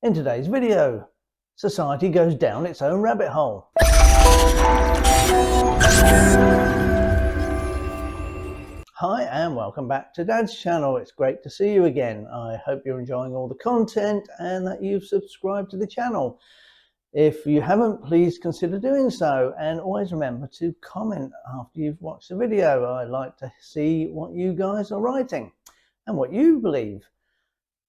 In today's video, society goes down its own rabbit hole. Hi and welcome back to Dad's channel. It's great to see you again. I hope you're enjoying all the content and that you've subscribed to the channel. If you haven't, please consider doing so, and always remember to comment after you've watched the video. I like to see what you guys are writing and what you believe.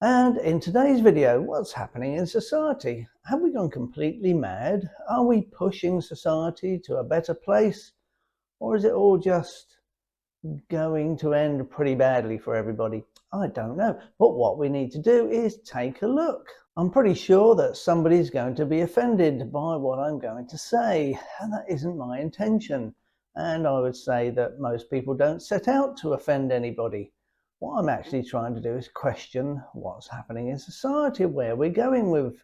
And in today's video, what's happening in society? Have we gone completely mad? Are we pushing society to a better place? Or is it all just going to end pretty badly for everybody? I don't know. But what we need to do is take a look. I'm pretty sure that somebody's going to be offended by what I'm going to say, and that isn't my intention. And I would say that most people don't set out to offend anybody. What I'm actually trying to do is question what's happening in society, where we're going with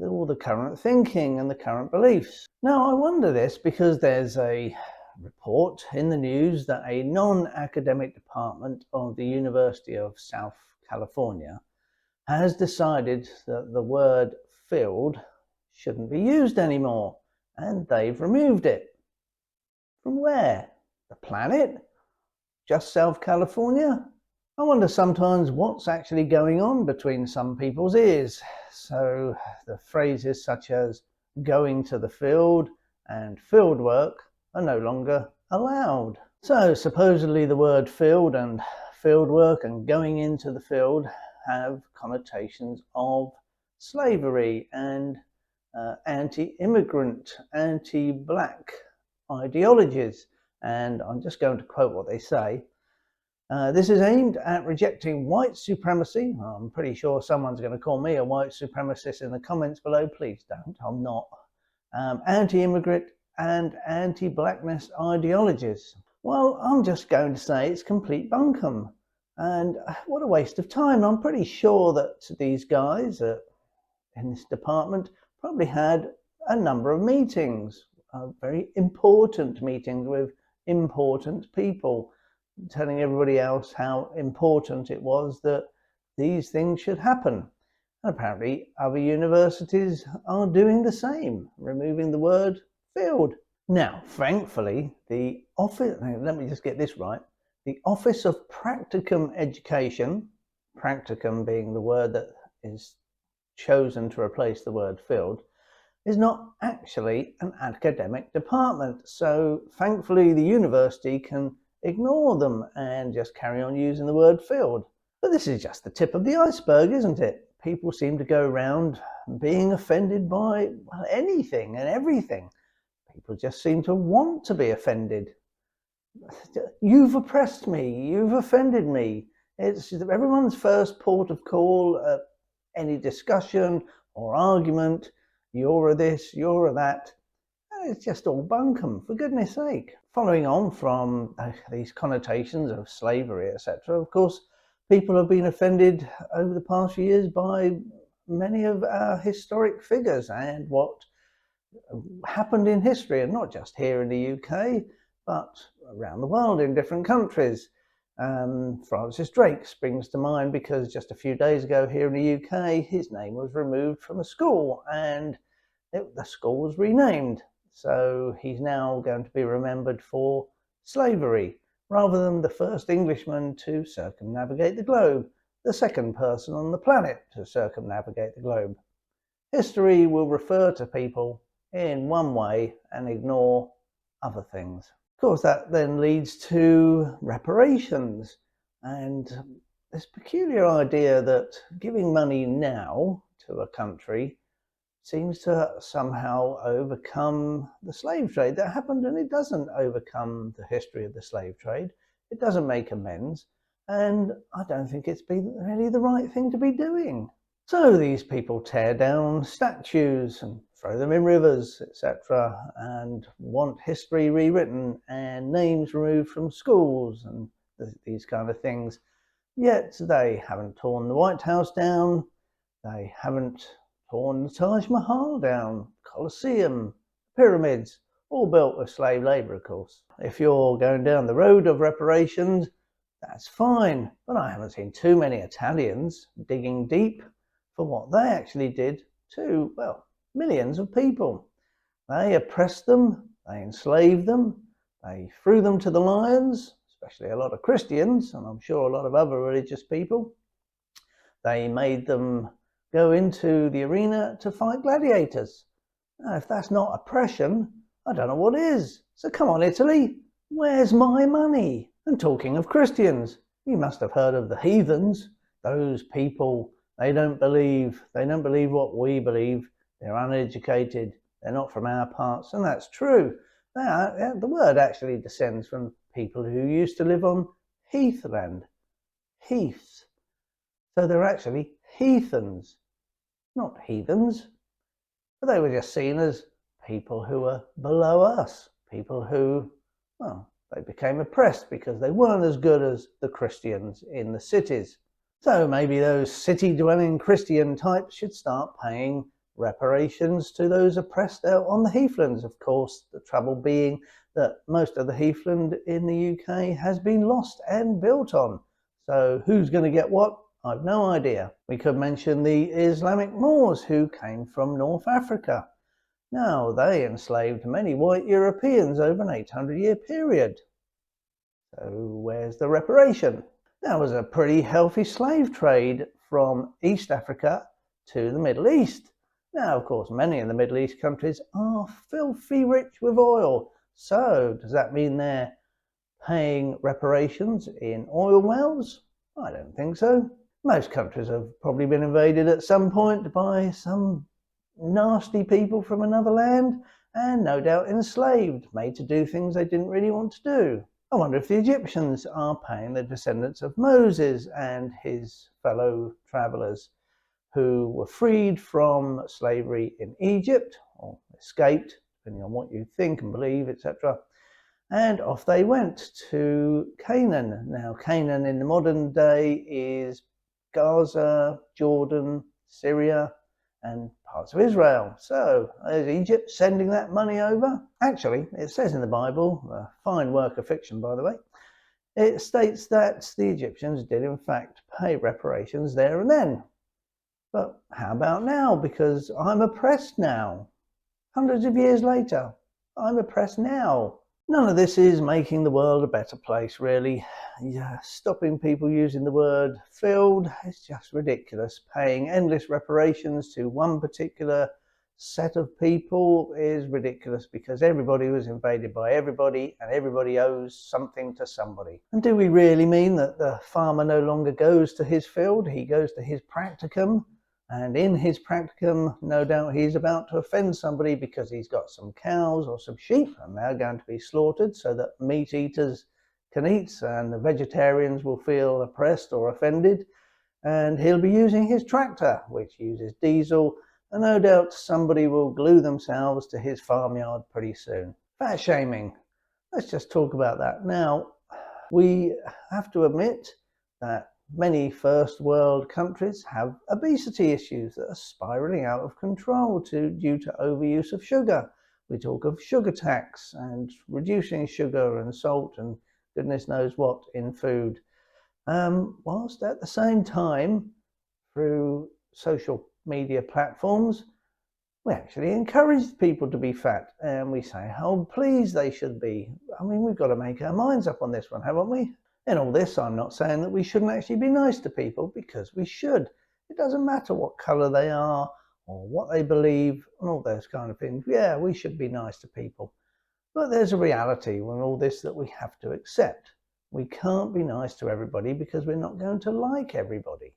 all the current thinking and the current beliefs. Now, I wonder this because there's a report in the news that a non-academic department of the University of South California has decided that the word filled shouldn't be used anymore, and they've removed it. From where? The planet? Just South California? I wonder sometimes what's actually going on between some people's ears. So the phrases such as going to the field and field work are no longer allowed. So supposedly the word field and field work and going into the field have connotations of slavery and anti-immigrant, anti-black ideologies. And I'm just going to quote what they say. This is aimed at rejecting white supremacy. I'm pretty sure someone's going to call me a white supremacist in the comments below. Please don't, I'm not. Anti-immigrant and anti-blackness ideologies. Well, I'm just going to say it's complete bunkum. And what a waste of time. I'm pretty sure that these guys in this department probably had a number of meetings, very important meetings with important people, telling everybody else how important it was that these things should happen. And apparently other universities are doing the same, removing the word field. Now, thankfully, the office, let me just get this right, the Office of Practicum Education, practicum being the word that is chosen to replace the word field, is not actually an academic department. So thankfully the university can ignore them and just carry on using the word field. But this is just the tip of the iceberg, isn't it? People seem to go around being offended by anything and everything. People just seem to want to be offended. You've oppressed me, you've offended me. It's everyone's first port of call at any discussion or argument. You're this, you're that. It's just all bunkum, for goodness sake. Following on from these connotations of slavery, etc., of course, people have been offended over the past few years by many of our historic figures and what happened in history, and not just here in the UK, but around the world in different countries. Francis Drake springs to mind because just a few days ago here in the UK, his name was removed from a school and the school was renamed. So he's now going to be remembered for slavery, rather than the first Englishman to circumnavigate the globe, the second person on the planet to circumnavigate the globe. History will refer to people in one way and ignore other things. Of course, that then leads to reparations and this peculiar idea that giving money now to a country seems to somehow overcome the slave trade that happened, and it doesn't overcome the history of the slave trade. It doesn't make amends, and I don't think it's been really the right thing to be doing. So these people tear down statues and throw them in rivers, etc., and want history rewritten and names removed from schools and these kind of things. Yet they haven't torn the White House down, they haven't torn the Taj Mahal down, Colosseum, pyramids, all built with slave labour, of course. If you're going down the road of reparations, that's fine, but I haven't seen too many Italians digging deep for what they actually did to, well, millions of people. They oppressed them, they enslaved them, they threw them to the lions, especially a lot of Christians, and I'm sure a lot of other religious people. They made them go into the arena to fight gladiators. Now, if that's not oppression, I don't know what is. So come on, Italy, where's my money? And talking of Christians, you must have heard of the heathens. Those people, they don't believe what we believe. They're uneducated. They're not from our parts, and that's true. The word actually descends from people who used to live on heathland, heaths. So they're actually heathens, not heathens. But they were just seen as people who were below us, people who, well, they became oppressed because they weren't as good as the Christians in the cities. So maybe those city-dwelling Christian types should start paying reparations to those oppressed out on the heathlands. Of course, the trouble being that most of the heathland in the UK has been lost and built on. So who's going to get what? I've no idea. We could mention the Islamic Moors who came from North Africa. Now, they enslaved many white Europeans over an 800-year period. So where's the reparation? There was a pretty healthy slave trade from East Africa to the Middle East. Now, of course, many of the Middle East countries are filthy rich with oil. So does that mean they're paying reparations in oil wells? I don't think so. Most countries have probably been invaded at some point by some nasty people from another land and no doubt enslaved, made to do things they didn't really want to do. I wonder if the Egyptians are paying the descendants of Moses and his fellow travelers who were freed from slavery in Egypt, or escaped, depending on what you think and believe, etc. And off they went to Canaan. Now, Canaan in the modern day is Gaza, Jordan, Syria, and parts of Israel. So, is Egypt sending that money over? Actually, it says in the Bible, a fine work of fiction by the way, it states that the Egyptians did in fact pay reparations there and then. But how about now? Because I'm oppressed now. Hundreds of years later, I'm oppressed now. None of this is making the world a better place, really. Yeah, stopping people using the word filled is just ridiculous. Paying endless reparations to one particular set of people is ridiculous because everybody was invaded by everybody and everybody owes something to somebody. And do we really mean that the farmer no longer goes to his field? He goes to his practicum. And in his practicum, no doubt he's about to offend somebody because he's got some cows or some sheep and they're going to be slaughtered so that meat eaters can eat and the vegetarians will feel oppressed or offended. And he'll be using his tractor, which uses diesel, and no doubt somebody will glue themselves to his farmyard pretty soon. Fat shaming. Let's just talk about that. Now, we have to admit that many first world countries have obesity issues that are spiraling out of control due to overuse of sugar. We talk of sugar tax and reducing sugar and salt and goodness knows what in food. Whilst at the same time, through social media platforms, we actually encourage people to be fat and we say how pleased they should be. I mean, we've got to make our minds up on this one, haven't we? In all this, I'm not saying that we shouldn't actually be nice to people, because we should. It doesn't matter what colour they are or what they believe and all those kind of things. Yeah, we should be nice to people. But there's a reality with all this that we have to accept. We can't be nice to everybody because we're not going to like everybody.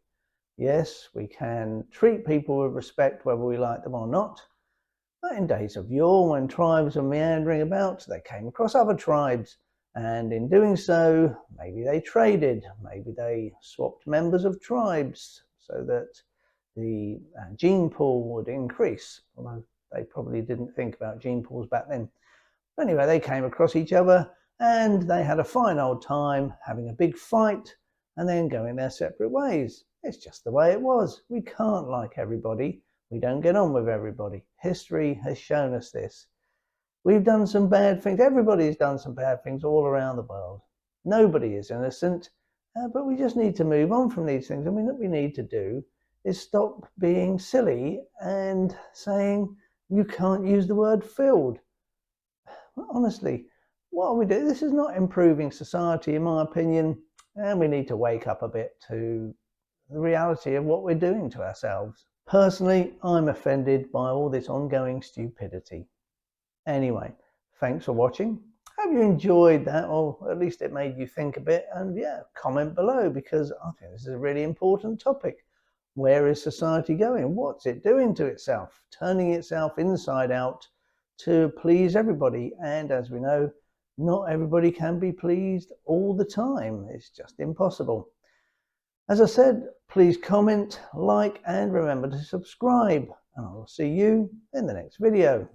Yes, we can treat people with respect whether we like them or not. But in days of yore, when tribes were meandering about, they came across other tribes. And in doing so, maybe they traded, maybe they swapped members of tribes so that the gene pool would increase, although they probably didn't think about gene pools back then. But anyway, they came across each other and they had a fine old time having a big fight and then going their separate ways. It's just the way it was. We can't like everybody. We don't get on with everybody. History has shown us this. We've done some bad things. Everybody's done some bad things all around the world. Nobody is innocent, but we just need to move on from these things. I mean, what we need to do is stop being silly and saying you can't use the word filled. Honestly, what are we doing? This is not improving society, in my opinion, and we need to wake up a bit to the reality of what we're doing to ourselves. Personally, I'm offended by all this ongoing stupidity. Anyway, thanks for watching. Hope you enjoyed that, or at least it made you think a bit. And yeah, comment below, because I think this is a really important topic. Where is society going? What's it doing to itself? Turning itself inside out to please everybody. And as we know, not everybody can be pleased all the time. It's just impossible. As I said, please comment, like, and remember to subscribe. And I'll see you in the next video.